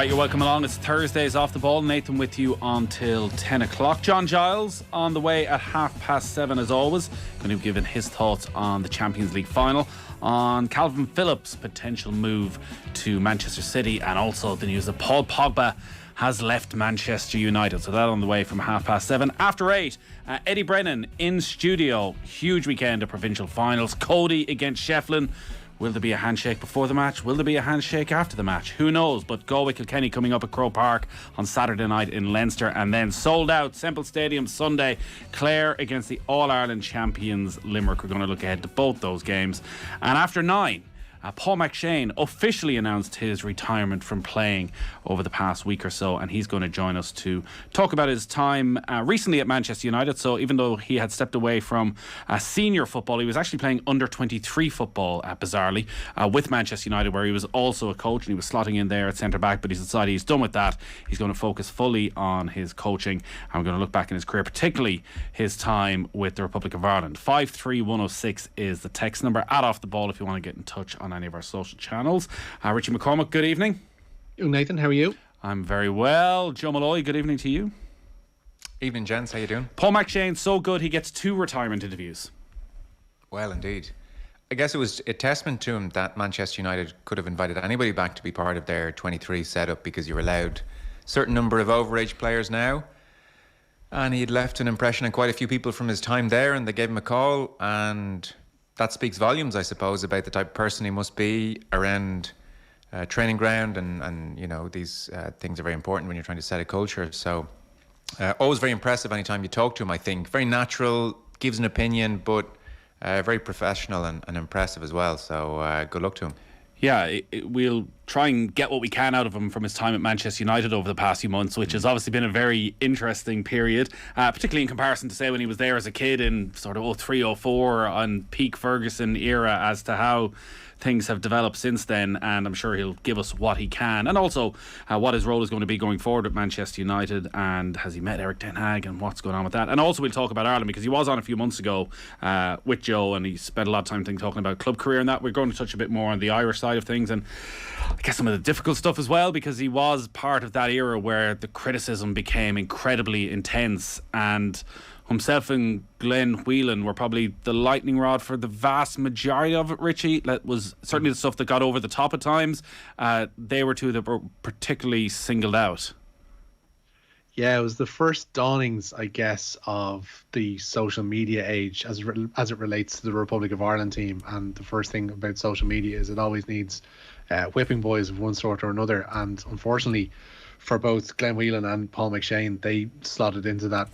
Right, you're welcome along. It's Thursdays Off the Ball. Nathan with you until 10 o'clock. John Giles on the way at 7:30 as always. Going to be giving his thoughts on the Champions League final, on Calvin Phillips' potential move to Manchester City, and also the news that Paul Pogba has left Manchester United. So that on the way from 7:30. After 8, Eddie Brennan in studio. Huge weekend of provincial finals. Cody against Shefflin. Will there be a handshake before the match? Will there be a handshake after the match? Who knows? But Galway-Kilkenny coming up at Croke Park on Saturday night in Leinster, and then sold out Semple Stadium Sunday. Clare against the All-Ireland champions Limerick. We're going to look ahead to both those games. And after 9, Paul McShane officially announced his retirement from playing over the past week or so, and he's going to join us to talk about his time recently at Manchester United. So even though he had stepped away from senior football, he was actually playing under 23 football, bizarrely, with Manchester United, where he was also a coach, and he was slotting in there at centre back, but he's decided he's done with that. He's going to focus fully on his coaching, and we're going to look back in his career, particularly his time with the Republic of Ireland. 53106 is the text number. Add Off the Ball if you want to get in touch on any of our social channels. Richie McCormack, good evening. Nathan, how are you? I'm very well. Joe Molloy, good evening to you. Evening, gents. How you doing? Paul McShane, so good he gets 2 retirement interviews. Well, indeed. I guess it was a testament to him that Manchester United could have invited anybody back to be part of their 23 setup, because you're allowed a certain number of overage players now. And he had left an impression on quite a few people from his time there, and they gave him a call, and that speaks volumes, I suppose, about the type of person he must be around training ground, and you know, these things are very important when you're trying to set a culture. So always very impressive anytime you talk to him, I think. Very natural, gives an opinion, but very professional and impressive as well. So good luck to him. Yeah, we'll try and get what we can out of him from his time at Manchester United over the past few months, which has obviously been a very interesting period, particularly in comparison to, say, when he was there as a kid in sort of 03-04 on peak Ferguson era, as to how things have developed since then. And I'm sure he'll give us what he can, and also what his role is going to be going forward at Manchester United, and has he met Eric Ten Hag and what's going on with that. And also we'll talk about Ireland, because he was on a few months ago with Joe, and he spent a lot of time talking about club career and that. We're going to touch a bit more on the Irish side of things, and I guess some of the difficult stuff as well, because he was part of that era where the criticism became incredibly intense, and himself and Glenn Whelan were probably the lightning rod for the vast majority of it, Richie. That was certainly the stuff that got over the top at times. They were two that were particularly singled out. Yeah, it was the first dawnings, I guess, of the social media age as it relates to the Republic of Ireland team. And the first thing about social media is it always needs whipping boys of one sort or another. And unfortunately, for both Glenn Whelan and Paul McShane, they slotted into that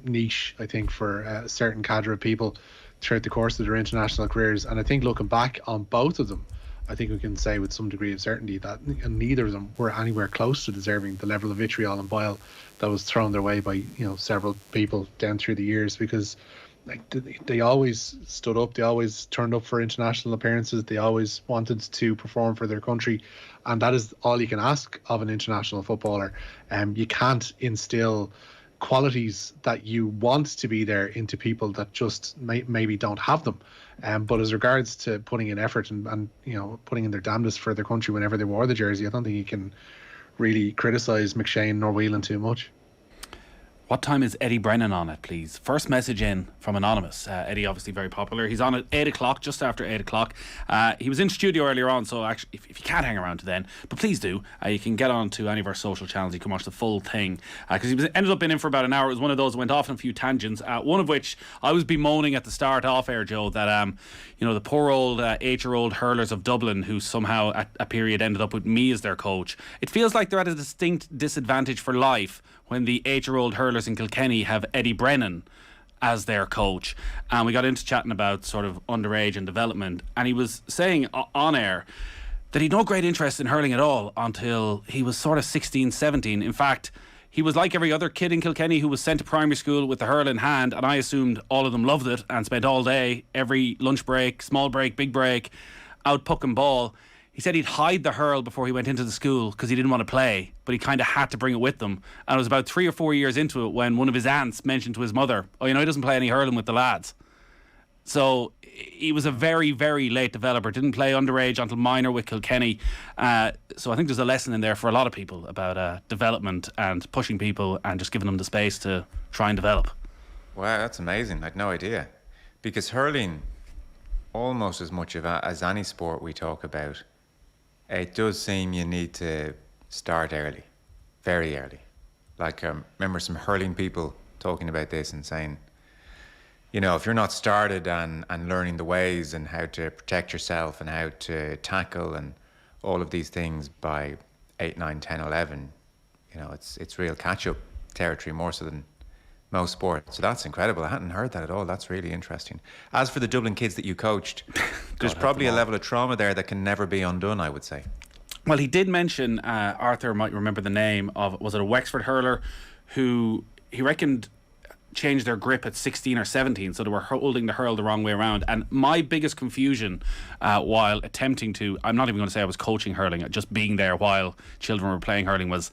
niche, I think, for a certain cadre of people throughout the course of their international careers. And I think looking back on both of them, I think we can say with some degree of certainty that neither of them were anywhere close to deserving the level of vitriol and bile that was thrown their way by several people down through the years, because they always stood up, they always turned up for international appearances, they always wanted to perform for their country, and that is all you can ask of an international footballer. You can't instill qualities that you want to be there into people that just maybe don't have them. But as regards to putting in effort and putting in their damnedest for their country whenever they wore the jersey, I don't think you can really criticise McShane nor Whelan too much. What time is Eddie Brennan on it, please? First message in from Anonymous. Eddie, obviously very popular. He's on at 8 o'clock, just after 8 o'clock. He was in studio earlier on, so actually, if you can't hang around to then, but please do. You can get on to any of our social channels. You can watch the full thing. Because he ended up being in for about an hour. It was one of those went off on a few tangents. One of which I was bemoaning at the start off air, Joe, that the poor old 8-year-old hurlers of Dublin, who somehow at a period ended up with me as their coach. It feels like they're at a distinct disadvantage for life when the 8-year-old hurlers in Kilkenny have Eddie Brennan as their coach. And we got into chatting about sort of underage and development, and he was saying on air that he'd no great interest in hurling at all until he was sort of 16, 17. In fact, he was like every other kid in Kilkenny who was sent to primary school with the hurl in hand, and I assumed all of them loved it and spent all day, every lunch break, small break, big break, out pucking ball. He said he'd hide the hurl before he went into the school because he didn't want to play, but he kind of had to bring it with them. And it was about 3 or 4 years into it when one of his aunts mentioned to his mother, he doesn't play any hurling with the lads. So he was a very, very late developer. Didn't play underage until minor with Kilkenny. So I think there's a lesson in there for a lot of people about development and pushing people and just giving them the space to try and develop. Wow, that's amazing. I had no idea. Because hurling, almost as much as any sport we talk about, it does seem you need to start early, very early. Like, I remember some hurling people talking about this and saying, you know, if you're not started and learning the ways and how to protect yourself and how to tackle and all of these things by 8, 9, 10, 11, you know, it's real catch-up territory more so than most sports. So that's incredible. I hadn't heard that at all. That's really interesting. As for the Dublin kids that you coached, there's probably a level of trauma there that can never be undone, I would say. Well, he did mention, Arthur might remember the name of, was it a Wexford hurler who he reckoned changed their grip at 16 or 17, so they were holding the hurl the wrong way around. And my biggest confusion while attempting to, I'm not even going to say I was coaching hurling, just being there while children were playing hurling, was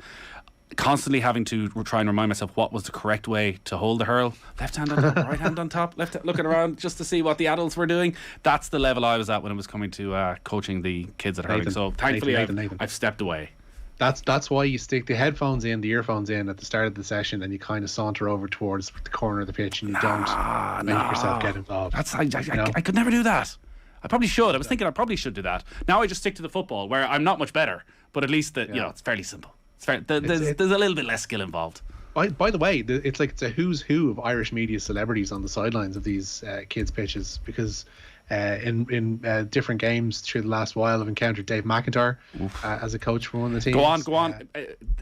constantly having to try and remind myself what was the correct way to hold the hurl. Left hand on top, right hand on top, looking around just to see what the adults were doing. That's the level I was at when it was coming to coaching the kids at hurling. So thankfully I've stepped away. That's why you stick the headphones in, the earphones in at the start of the session, and you kind of saunter over towards the corner of the pitch, and you don't make yourself get involved. I could never do that. I probably should. I was thinking I probably should do that. Now I just stick to the football, where I'm not much better, but at least you know, it's fairly simple. There's a little bit less skill involved. By the way, it's a who's who of Irish media celebrities on the sidelines of these kids' pitches, because in different games through the last while I've encountered Dave McIntyre as a coach for one of the teams. Go on.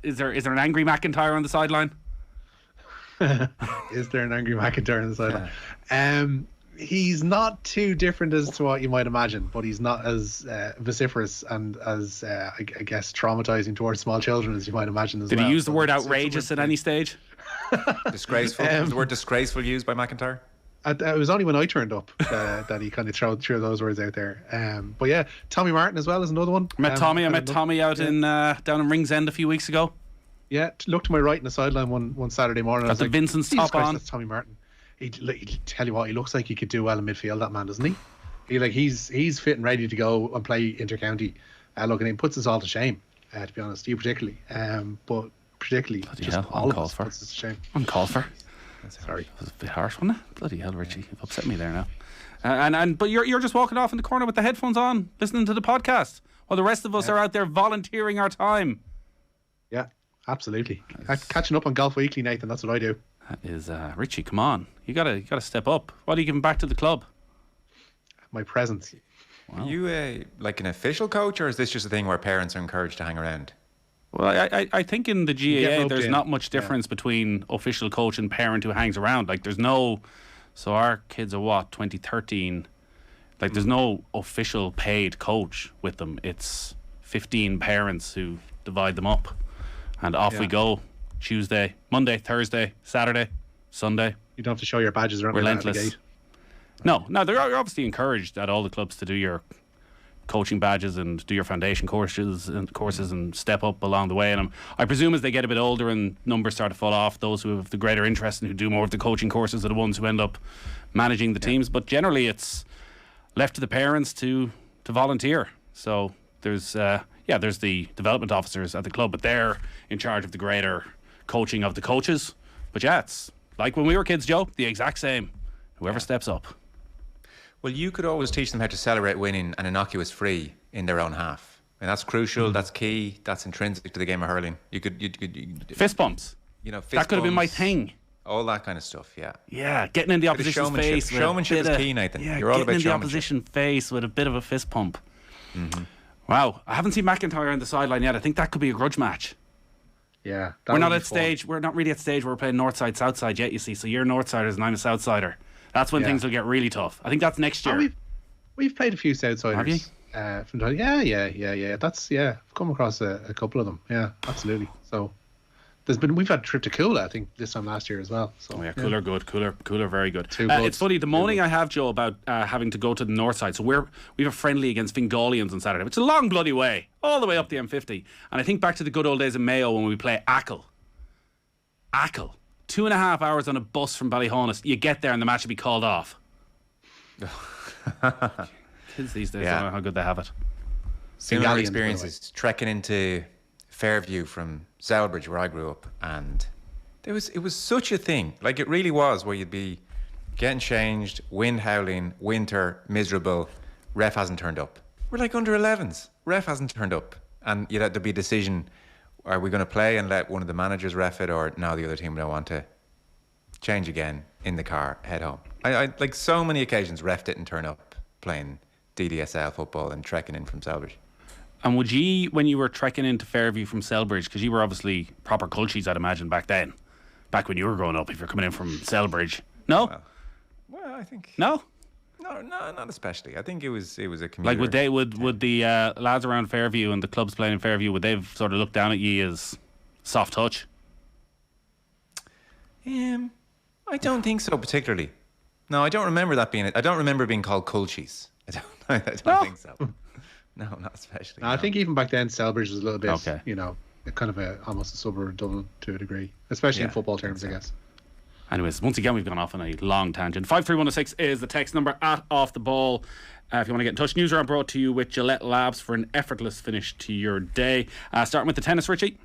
Is there an angry McIntyre on the sideline? Is there an angry McIntyre on the sideline? Yeah. He's not too different as to what you might imagine, but he's not as vociferous and as I guess traumatizing towards small children as you might imagine as well. Did he use the word outrageous at any stage? Disgraceful. Was the word disgraceful used by McIntyre? It was only when I turned up that he kind of threw those words out there. But yeah, Tommy Martin as well is another one. I met Tommy out in down in Ringsend a few weeks ago. Yeah, looked to my right in the sideline one Saturday morning. Got the Vincent's top on. That's Tommy Martin. He tell you what, he looks like he could do well in midfield. That man, doesn't he? He's fit and ready to go and play intercounty. Looking, he puts us all to shame. To be honest, you particularly, but particularly bloody just hell, all of us for. puts us to shame. Uncalled for. Sorry, it was a bit harsh, wasn't it? Bloody hell, Richie, you've upset me there now. But you're just walking off in the corner with the headphones on, listening to the podcast, while the rest of us are out there volunteering our time. Yeah, absolutely. Catching up on Golf Weekly, Nathan. That's what I do. That is Richie. Come on, you gotta step up. What are you giving back to the club? My presence. Wow. Are you like an official coach, or is this just a thing where parents are encouraged to hang around? Well, I think in the GAA there's not much difference between official coach and parent who hangs around. Like there's no, so our kids are 2013. Like there's no official paid coach with them. It's 15 parents who divide them up, and off we go. Tuesday, Monday, Thursday, Saturday, Sunday. You don't have to show your badges around. Relentless. No, they're obviously encouraged at all the clubs to do your coaching badges and do your foundation courses and step up along the way. And I presume as they get a bit older and numbers start to fall off, those who have the greater interest and who do more of the coaching courses are the ones who end up managing the teams. But generally, it's left to the parents to volunteer. So there's the development officers at the club, but they're in charge of the greater coaching of the coaches. But yeah, it's like when we were kids, Joe, the exact same. Whoever steps up. Well, you could always teach them how to celebrate winning an innocuous free in their own half. And that's crucial, that's key, that's intrinsic to the game of hurling. You could fist bumps. That could have been my thing. All that kind of stuff, yeah. Yeah, getting in the opposition's face. Showmanship is key, Nathan. Yeah, you're all about getting in the showmanship. opposition face with a bit of a fist pump. Mm-hmm. Wow, I haven't seen McIntyre on the sideline yet. I think that could be a grudge match. Yeah, we're not at stage. We're not really at stage where we're playing north side, south side yet. You see, so you're north siders and I'm a south sider. That's when things will get really tough. I think that's next year. We've played a few south siders. Have you? Yeah. I've come across a couple of them. Yeah, absolutely. So we've had a trip to Coola, I think, this time last year as well. So Cooler good, Cooler very good. Good. It's funny, the moaning I have, Joe, about having to go to the north side. So we have a friendly against Fingolians on Saturday. It's a long bloody way, all the way up the M50. And I think back to the good old days in Mayo when we play Achill. 2.5 hours on a bus from Ballyhonus. You get there and the match will be called off. Kids these days don't know how good they have it. Similar experiences trekking into Fairview from Zelbridge, where I grew up, and it was such a thing. Like, it really was, where you'd be getting changed, wind howling, winter, miserable, ref hasn't turned up. We're like under 11s, ref hasn't turned up, and you'd have to be a decision: are we going to play and let one of the managers ref it, or now the other team don't want to? Change again in the car, head home. I like so many occasions ref didn't turn up playing DDSL football and trekking in from Selbridge. And would you, when you were trekking into Fairview from Selbridge, because you were obviously proper culchies, I'd imagine, back when you were growing up, if you're coming in from Selbridge. No? Well, I think... No, not especially. I think it was a commuter. Like, would the lads around Fairview and the clubs playing in Fairview, would they sort of look down at you as soft touch? I don't think so particularly. No, I don't remember that being it. I don't remember being called culchies. I don't think so. No, not especially. No. I think even back then, Selbridge was a little bit, kind of almost a suburb of Dublin to a degree, especially in football terms, I guess. Anyways, once again, we've gone off on a long tangent. 53106 is the text number at Off the Ball. If you want to get in touch, Newsround brought to you with Gillette Labs for an effortless finish to your day. Starting with the tennis, Richie.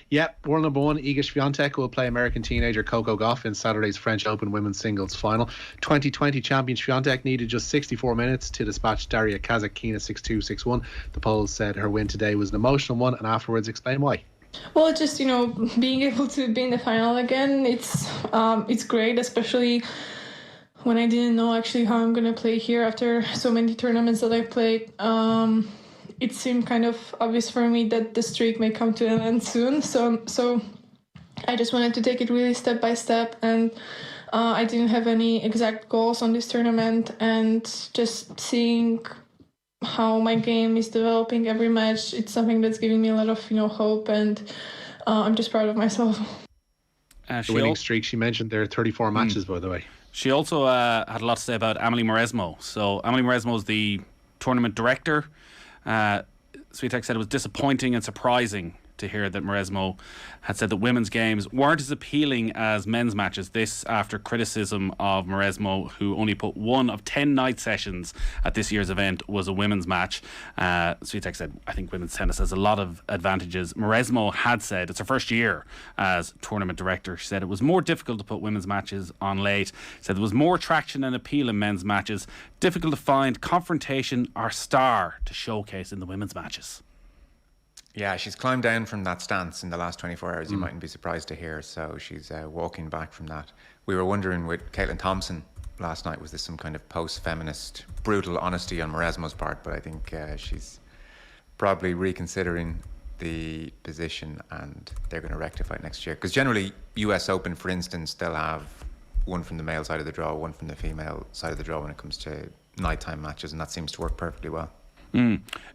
Yep, world number one, Iga Swiatek will play American teenager Coco Gauff in Saturday's French Open women's singles final. 2020 champion Swiatek needed just 64 minutes to dispatch Daria Kazatkina 6-2, 6-1. The Poles said her win today was an emotional one, and afterwards explained why. Well, just, being able to be in the final again, it's great, especially when I didn't know actually how I'm going to play here after so many tournaments that I played. It seemed kind of obvious for me that the streak may come to an end soon. So I just wanted to take it really step by step, and I didn't have any exact goals on this tournament, and just seeing how my game is developing every match, it's something that's giving me a lot of hope, and I'm just proud of myself. The winning streak, she mentioned there are 34 matches, by the way. She also had a lot to say about Amelie Mauresmo. So Amelie Mauresmo is the tournament director. Swiatek said it was disappointing and surprising to hear that Mauresmo had said that women's games weren't as appealing as men's matches. This after criticism of Mauresmo, who only put one of 10 night sessions at this year's event was a women's match. Swiatek said, I think women's tennis has a lot of advantages. Mauresmo had said it's her first year as tournament director. She said it was more difficult to put women's matches on late. Said there was more traction and appeal in men's matches. Difficult to find confrontation or star to showcase in the women's matches. Yeah, she's climbed down from that stance in the last 24 hours. You mightn't be surprised to hear. So she's walking back from that. We were wondering with Caitlin Thompson last night, was this some kind of post-feminist brutal honesty on Mauresmo's part? But I think she's probably reconsidering the position, and they're going to rectify it next year. Because generally, US Open, for instance, they'll have one from the male side of the draw, one from the female side of the draw when it comes to nighttime matches, and that seems to work perfectly well.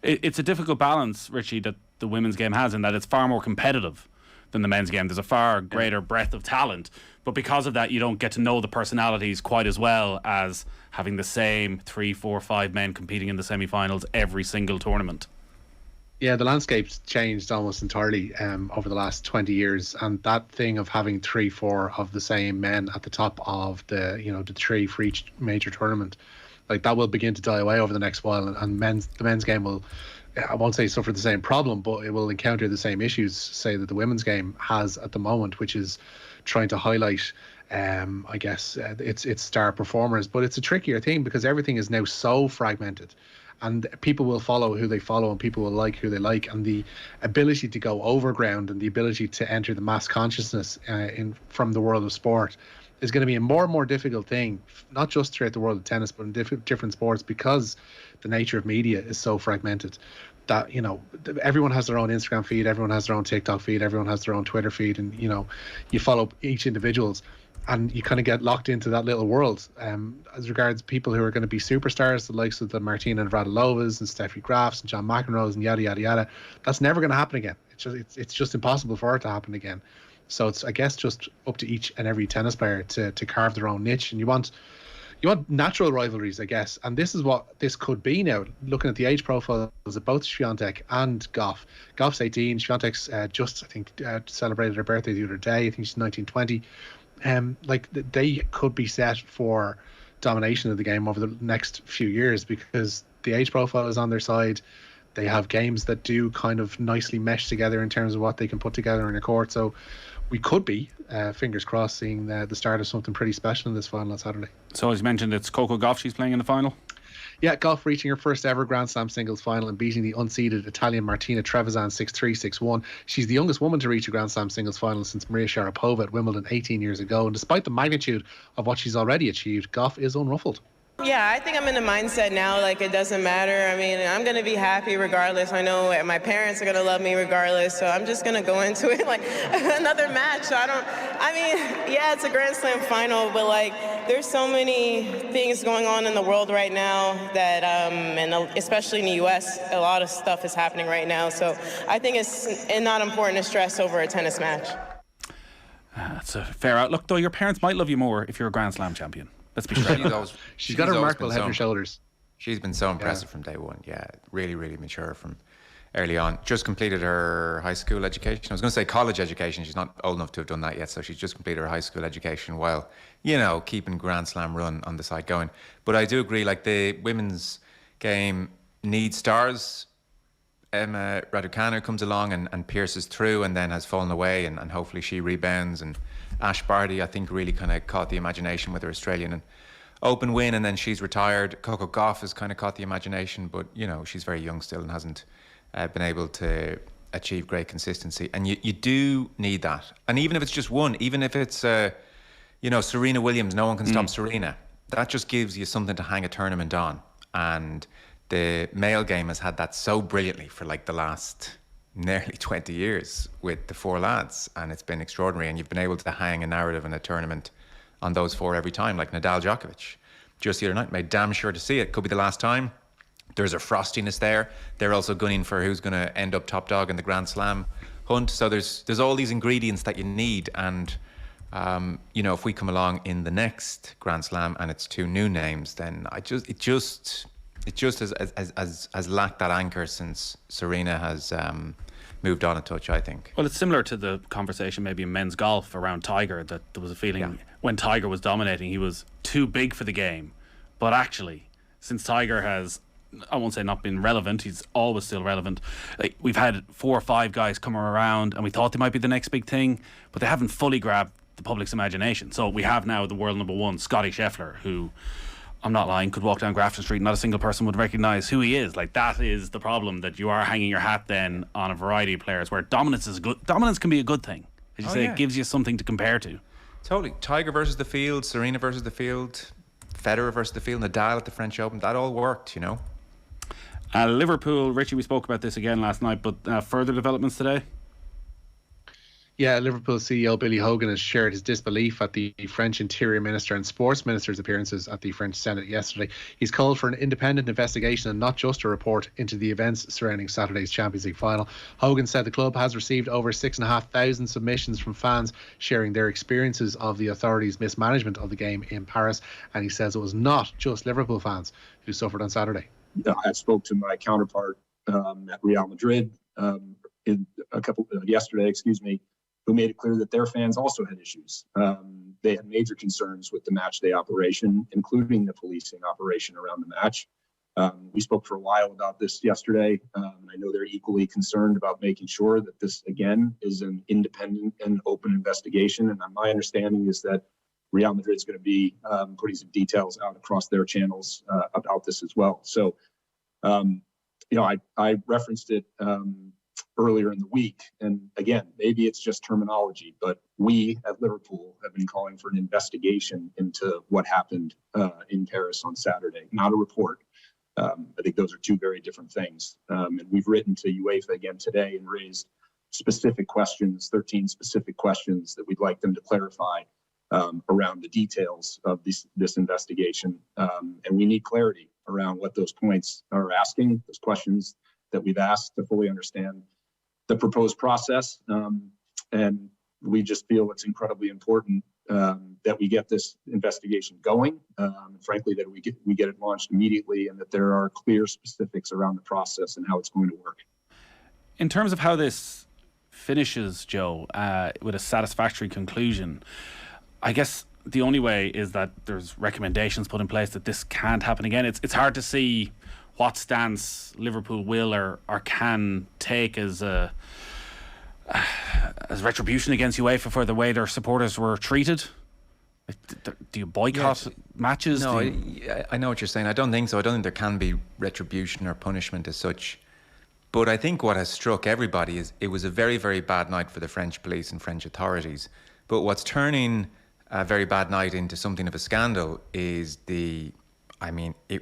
It's a difficult balance, Richie, that the women's game has, in that it's far more competitive than the men's game. There's a far greater breadth of talent, but because of that, you don't get to know the personalities quite as well as having the same 3, 4, 5 men competing in the semi-finals every single tournament. Yeah, the landscape's changed almost entirely over the last 20 years, and that thing of having 3, 4 of the same men at the top of the the 3 for each major tournament, like that will begin to die away over the next while, and the men's game will, I won't say suffer the same problem, but it will encounter the same issues, say, that the women's game has at the moment, which is trying to highlight I guess its star performers. But it's a trickier thing because everything is now so fragmented, and people will follow who they follow, and people will like who they like, and the ability to go overground and the ability to enter the mass consciousness from the world of sport is going to be a more and more difficult thing, not just throughout the world of tennis, but in different sports, because the nature of media is so fragmented that, everyone has their own Instagram feed, everyone has their own TikTok feed, everyone has their own Twitter feed, and, you follow each individual's, and you kind of get locked into that little world. As regards people who are going to be superstars, the likes of the Martina Navratilovanas and Steffi Grafs and John McEnroes and yada, yada, yada, that's never going to happen again. It's just impossible for it to happen again. So it's, I guess, just up to each and every tennis player to carve their own niche. And you want natural rivalries, I guess. And this is what this could be now, looking at the age profiles of both Swiatek and Gauff. Gauff's 18, Swiatek's just, I think, celebrated her birthday the other day. I think she's 19, 20. Like, they could be set for domination of the game over the next few years, because the age profile is on their side. They have games that do kind of nicely mesh together in terms of what they can put together in a court. So we could be, fingers crossed, seeing the start of something pretty special in this final on Saturday. So as you mentioned, it's Coco Gauff she's playing in the final? Yeah, Gauff reaching her first ever Grand Slam singles final and beating the unseeded Italian Martina Trevisan 6-3, 6-1. She's the youngest woman to reach a Grand Slam singles final since Maria Sharapova at Wimbledon 18 years ago. And despite the magnitude of what she's already achieved, Gauff is unruffled. Yeah, I think I'm in the mindset now, like it doesn't matter. I mean, I'm going to be happy regardless. I know my parents are going to love me regardless, so I'm just going to go into it like another match. Yeah, it's a Grand Slam final, but like there's so many things going on in the world right now that, and especially in the U.S., a lot of stuff is happening right now. So I think it's not important to stress over a tennis match. That's a fair outlook, though. Your parents might love you more if you're a Grand Slam champion. Let's be sure. She's got a remarkable head and shoulders. She's been so impressive from day one. Yeah, really, really mature from early on. Just completed her high school education. I was going to say college education. She's not old enough to have done that yet, so she's just completed her high school education while, keeping Grand Slam run on the side going. But I do agree, like the women's game needs stars. Emma Raducanu comes along and pierces through and then has fallen away, and hopefully she rebounds. And Ash Barty, I think, really kind of caught the imagination with her Australian Open win, and then she's retired. Coco Gauff has kind of caught the imagination, but she's very young still and hasn't been able to achieve great consistency. And you do need that. And even if it's just one, even if it's Serena Williams, no one can stop Serena. That just gives you something to hang a tournament on. And the male game has had that so brilliantly for like the last nearly 20 years with the four lads, and it's been extraordinary. And you've been able to hang a narrative in a tournament on those four every time, like Nadal Djokovic just the other night. Made damn sure to see it. Could be the last time. There's a frostiness there. They're also gunning for who's going to end up top dog in the Grand Slam hunt. So there's all these ingredients that you need. And if we come along in the next Grand Slam and it's two new names, then it just has lacked that anchor since Serena has moved on a touch, I think. Well, it's similar to the conversation maybe in men's golf around Tiger, that there was a feeling when Tiger was dominating, he was too big for the game. But actually, since Tiger has, I won't say not been relevant, he's always still relevant. Like, we've had 4 or 5 guys come around and we thought they might be the next big thing, but they haven't fully grabbed the public's imagination. So we have now the world number one, Scotty Scheffler, who, I'm not lying, could walk down Grafton Street and not a single person would recognise who he is. Like, that is the problem, that you are hanging your hat then on a variety of players where dominance can be a good thing. As you say, it gives you something to compare to. Totally. Tiger versus the field, Serena versus the field, Federer versus the field, Nadal at the French Open, that all worked, Liverpool, Richie, we spoke about this again last night, but further developments today? Yeah, Liverpool CEO Billy Hogan has shared his disbelief at the French Interior Minister and Sports Minister's appearances at the French Senate yesterday. He's called for an independent investigation and not just a report into the events surrounding Saturday's Champions League final. Hogan said the club has received over 6,500 submissions from fans sharing their experiences of the authorities' mismanagement of the game in Paris, and he says it was not just Liverpool fans who suffered on Saturday. I spoke to my counterpart at Real Madrid yesterday, who made it clear that their fans also had issues. They had major concerns with the match day operation, including the policing operation around the match. We spoke for a while about this yesterday. I know they're equally concerned about making sure that this, again, is an independent and open investigation. And my understanding is that Real Madrid is going to be putting some details out across their channels about this as well. So, I referenced it earlier in the week. And again, maybe it's just terminology, but we at Liverpool have been calling for an investigation into what happened in Paris on Saturday, not a report. I think those are two very different things. And we've written to UEFA again today and raised specific questions, 13 specific questions that we'd like them to clarify around the details of this investigation. And we need clarity around what those points are asking, those questions that we've asked to fully understand the proposed process. And we just feel it's incredibly important that we get this investigation going. Frankly, that we get it launched immediately, and that there are clear specifics around the process and how it's going to work. In terms of how this finishes, Joe, with a satisfactory conclusion, I guess the only way is that there's recommendations put in place that this can't happen again. It's hard to see what stance Liverpool will or can take as retribution against UEFA for the way their supporters were treated. Do you boycott matches? No, I know what you're saying. I don't think so. I don't think there can be retribution or punishment as such. But I think what has struck everybody is it was a very, very bad night for the French police and French authorities. But what's turning a very bad night into something of a scandal is it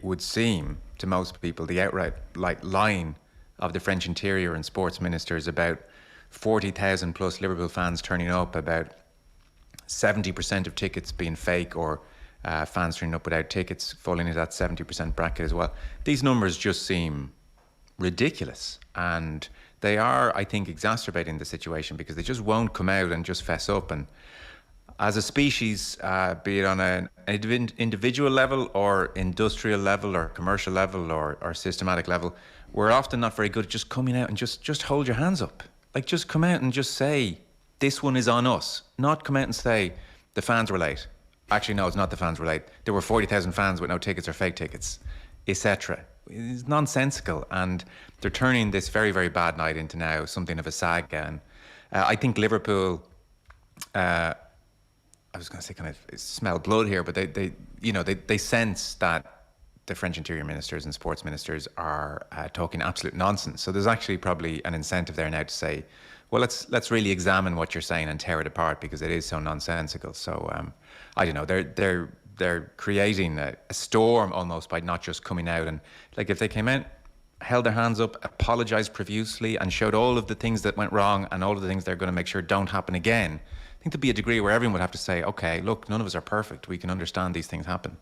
would seem to most people, the outright lying of the French Interior and Sports Ministers about 40,000 plus Liverpool fans turning up, about 70% of tickets being fake, or fans turning up without tickets falling into that 70% bracket as well. These numbers just seem ridiculous, and they are, I think, exacerbating the situation because they just won't come out and just fess up. And as a species, be it on an individual level or industrial level or commercial level or systematic level, we're often not very good at just coming out and just hold your hands up. Like, just come out and just say, this one is on us. Not come out and say, the fans were late. Actually, no, it's not the fans were late. There were 40,000 fans with no tickets or fake tickets, etc. It's nonsensical, and they're turning this very, very bad night into now something of a saga. And I think Liverpool, I was going to say kind of smell blood here, but they sense that the French Interior Ministers and Sports Ministers are talking absolute nonsense. So there's actually probably an incentive there now to say, well, let's really examine what you're saying and tear it apart because it is so nonsensical. So I don't know, they're creating a storm almost by not just coming out. And like, if they came out, held their hands up, apologized profusely and showed all of the things that went wrong and all of the things they're going to make sure don't happen again, I think there'd be a degree where everyone would have to say, okay, look, none of us are perfect. We can understand these things happen.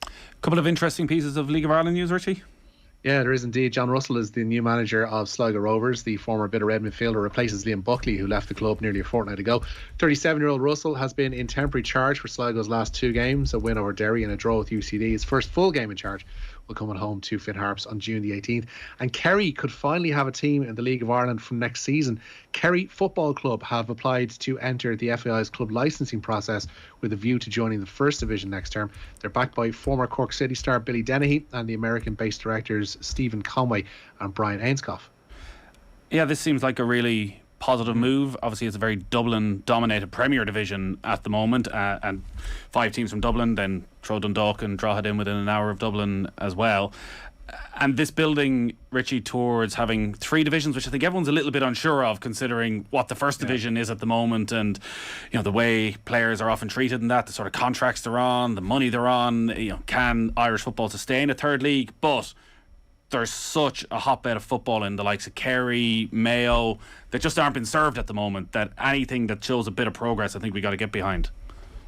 A couple of interesting pieces of League of Ireland news, Richie. Yeah, there is indeed. John Russell is the new manager of Sligo Rovers. The former Bit of Red midfielder replaces Liam Buckley, who left the club nearly a fortnight ago. 37-year-old Russell has been in temporary charge for Sligo's last two games, a win over Derry and a draw with UCD. His first full game in charge will come at home to Finn Harps on June the 18th. And Kerry could finally have a team in the League of Ireland from next season. Kerry Football Club have applied to enter the FAI's club licensing process with a view to joining the First Division next term. They're backed by former Cork City star Billy Dennehy and the American-based directors Stephen Conway and Brian Ainscough. Yeah, this seems like a really positive move. Obviously, it's a very Dublin-dominated Premier Division at the moment, and 5 teams from Dublin, then throw Dundalk and Drogheda in within an hour of Dublin as well. And this building, Richie, towards having 3 divisions, which I think everyone's a little bit unsure of, considering what the First Division is at the moment, and the way players are often treated in that, the sort of contracts they're on, the money they're on. Can Irish football sustain a third league? But there's such a hotbed of football in the likes of Kerry, Mayo, that just aren't being served at the moment, that anything that shows a bit of progress, I think we got to get behind.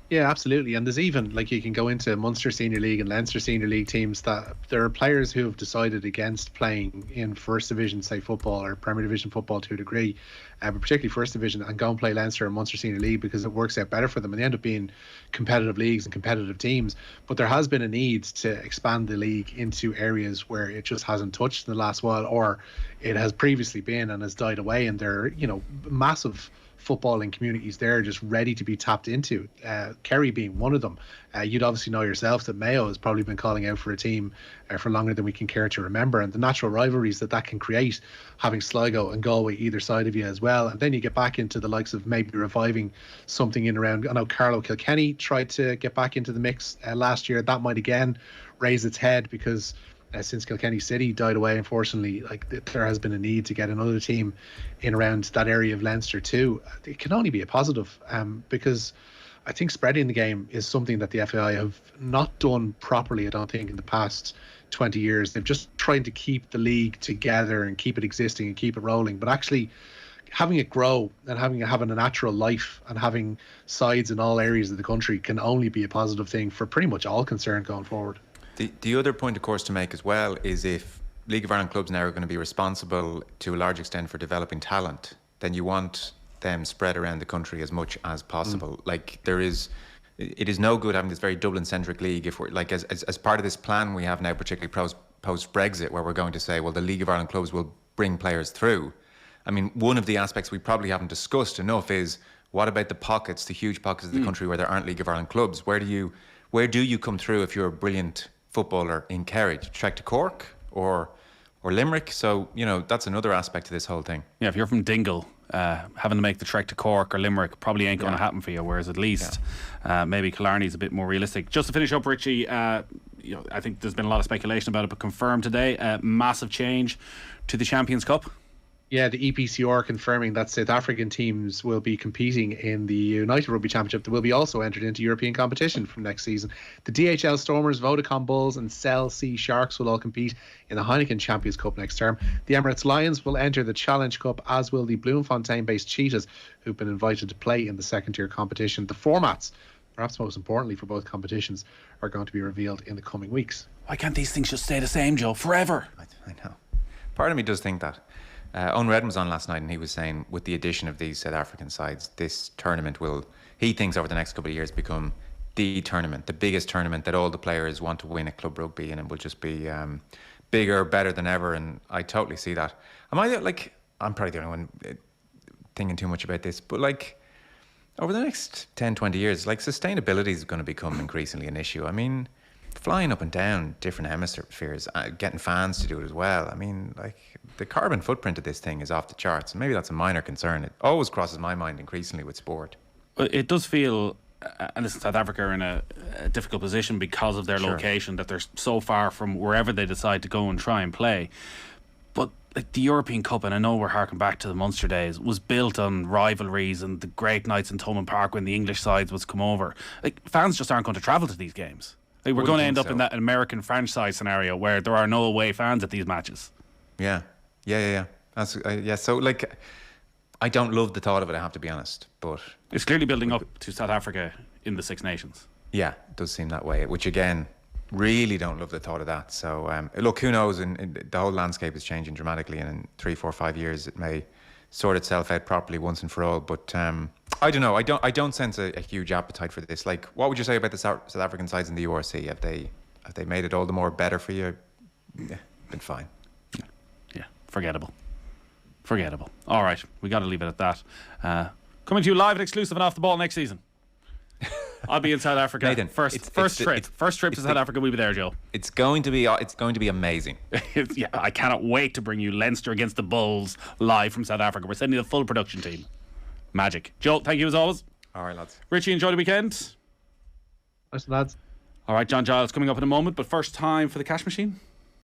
Yeah, absolutely. And there's even, like, you can go into Munster Senior League and Leinster Senior League teams that there are players who have decided against playing in First Division, say, football or Premier Division football to a degree, but particularly First Division, and go and play Leinster and Munster Senior League because it works out better for them and they end up being competitive leagues and competitive teams. But there has been a need to expand the league into areas where it just hasn't touched in the last while, or it has previously been and has died away, and there are, massive footballing communities there just ready to be tapped into, Kerry being one of them. You'd obviously know yourself that Mayo has probably been calling out for a team for longer than we can care to remember, and the natural rivalries that can create, having Sligo and Galway either side of you as well. And then you get back into the likes of maybe reviving something in around, I know Carlow Kilkenny tried to get back into the mix last year. That might again raise its head because since Kilkenny City died away, unfortunately, there has been a need to get another team in around that area of Leinster too. It can only be a positive, because I think spreading the game is something that the FAI have not done properly, I don't think, in the past 20 years. They've just tried to keep the league together and keep it existing and keep it rolling, but actually having it grow and having a natural life and having sides in all areas of the country can only be a positive thing for pretty much all concerned going forward. The other point, of course, to make as well is if League of Ireland clubs now are going to be responsible to a large extent for developing talent, then you want them spread around the country as much as possible. It is no good having this very Dublin-centric league if we're as part of this plan we have now, particularly post-Brexit, where we're going to say, well, the League of Ireland clubs will bring players through. I mean, one of the aspects we probably haven't discussed enough is What about the pockets, the huge pockets of the country where there aren't League of Ireland clubs? Where do you come through if you're a brilliant footballer in Kerry? Trek to Cork or Limerick? So, that's another aspect to this whole thing. Yeah, if you're from Dingle, having to make the trek to Cork or Limerick probably ain't going to happen for you, whereas at least maybe Killarney's a bit more realistic. Just to finish up, Richie, I think there's been a lot of speculation about it, but confirmed today, massive change to the Champions Cup. Yeah, the EPCR confirming that South African teams will be competing in the United Rugby Championship that will be also entered into European competition from next season. The DHL Stormers, Vodacom Bulls and Cell C Sharks will all compete in the Heineken Champions Cup next term. The Emirates Lions will enter the Challenge Cup, as will the Bloemfontein-based Cheetahs, who've been invited to play in the second-tier competition. The formats, perhaps most importantly for both competitions, are going to be revealed in the coming weeks. Why can't these things just stay the same, Joe, forever? I know. Part of me does think that. Owen Redden was on last night and he was saying with the addition of these South African sides, this tournament he thinks over the next couple of years become the tournament, the biggest tournament that all the players want to win at club rugby, and it will just be bigger, better than ever, and I totally see that. I'm probably the only one thinking too much about this, but over the next 10, 20 years, sustainability is going to become increasingly an issue. I mean, flying up and down different hemispheres, getting fans to do it as well. I mean, the carbon footprint of this thing is off the charts, and maybe that's a minor concern. It always crosses my mind increasingly with sport. It does feel, and listen, South Africa are in a difficult position because of their location, that they're so far from wherever they decide to go and try and play. But the European Cup, and I know we're harking back to the Munster days, was built on rivalries and the great nights in Thomond Park when the English sides would come over. Fans just aren't going to travel to these games. We're going to end up in that American franchise scenario where there are no away fans at these matches. Yeah. That's, So, I don't love the thought of it, I have to be honest. But it's clearly building up to South Africa in the Six Nations. Yeah, it does seem that way. Which again, really don't love the thought of that. So, look, who knows? And the whole landscape is changing dramatically, and in 3, 4, 5 years, it may sort itself out properly once and for all. But I don't know. I don't sense a huge appetite for this. What would you say about the South African sides in the URC? Have they made it all the more better for you? Yeah, been fine. Yeah, forgettable. All right, we got to leave it at that. Coming to you live and exclusive and off the ball next season. I'll be in South Africa. Nathan, first trip to South Africa. We'll be there, Joe. It's going to be amazing. Yeah, I cannot wait to bring you Leinster against the Bulls live from South Africa. We're sending the full production team. Magic. Joe, thank you as always. All right, lads. Richie, enjoy the weekend. Thanks, lads. All right, John Giles coming up in a moment, but first time for the cash machine.